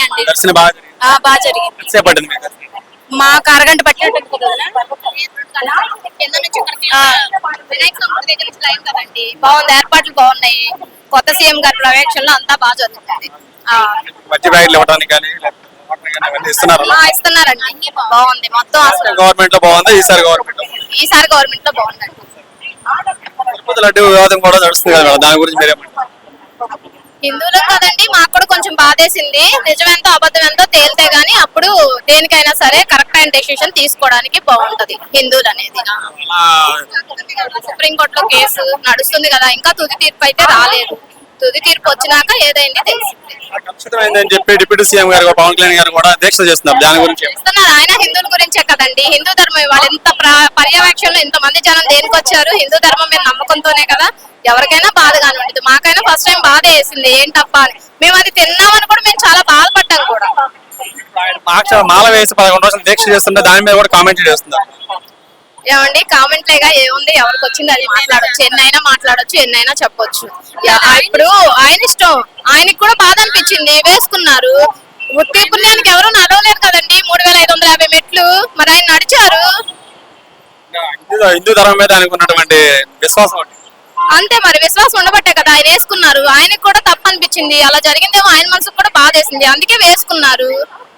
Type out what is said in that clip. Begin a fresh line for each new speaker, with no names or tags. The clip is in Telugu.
జరిగిందండి.
దర్శనం బాగా జరిగింది.
బాగా జరిగింది.
ఎంతసేపు పట్టింది మీకు?
మాకు అరగంట పట్టినట్టు బాగుంది, ఏర్పాట్లు బాగున్నాయి. కొత్త సీఎం గారి పర్యవేక్షణలో అంతా బాగా జరుగుతుంది.
మధ్య బ్యాగులు ఇవ్వడానికి కానీ ఇస్తున్నారు.
ఇస్తున్నారండి, బాగుంది మొత్తం. అసలు
గవర్నమెంట్ లో బాగుంది, ఈసారి
గవర్నమెంట్ లో బాగుందండి.
తిరుపతి లడ్డు వివాదం కూడా నడుస్తుంది కదా, దాని గురించి మీరేమంటారు?
హిందువులు కదండి, మాకు కూడా కొంచెం బాధేసింది. నిజమెంతో అబద్ధం ఎంతో తేలితే గానీ అప్పుడు దేనికైనా సరే కరెక్ట్ అయిన డెసిషన్ తీసుకోవడానికి బాగుంటది హిందువులు అనేది. సుప్రీంకోర్టులో కేసు నడుస్తుంది కదా, ఇంకా తుది తీర్పు అయితే రాలేదు. తుది తీర్పు వచ్చినాక ఏదైంది తెలిసింది.
ఖచ్చితమైందని చెప్పి డిప్యూటీ సీఎం గారు పవన్ కళ్యాణ్ గారు కూడా దీక్ష చేస్తున్నారు. దాని గురించి
చేస్తున్నారు. ఆయన హిందువుల గురించే కదండి, హిందూ ధర్మం ఇవాళ ఇంత పర్యవేక్షణలో ఇంత మంది జనం దేనికి వచ్చారు? హిందూ ధర్మం మీద నమ్మకంతోనే కదా. ఎవరికైనా బాధగానే ఉండదు. మాకైనా ఫస్ట్ టైం బాధ వేసింది, ఏంటప్పా అని. మేము అది తిన్నామని కూడా మేము చాలా బాధపడ్డాం కూడా.
మాల వేసి 11 రోజులు దీక్ష చేస్తుంటే దాని మీద కూడా కామెంట్ చేస్తున్నారు.
ఏమండి, కామెంట్లేగా ఏముంది, ఎవరికి వచ్చింది అది మాట్లాడొచ్చు, ఎన్నైనా మాట్లాడొచ్చు, ఎన్నైనా చెప్పొచ్చు. ఇప్పుడు ఆయన ఇష్టం. ఆయనకి కూడా బాధ అనిపించింది, వేసుకున్నారు. ఉత్తి పుణ్యానికి ఎవరు నడవలేరు కదండి 3550 మెట్లు, మరి ఆయన నడిచారు.
హిందూ ధర్మం మీద ఆయనకు ఉన్నటువంటి విశ్వాసం
అంతే, మరి విశ్వాసం ఉండబట్టే కదా ఆయన వేసుకున్నారు. ఆయనకు కూడా తప్పు అనిపించింది, అలా జరిగిందేమో ఆయన మనసుకు కూడా బాధ వేసింది, అందుకే వేసుకున్నారు.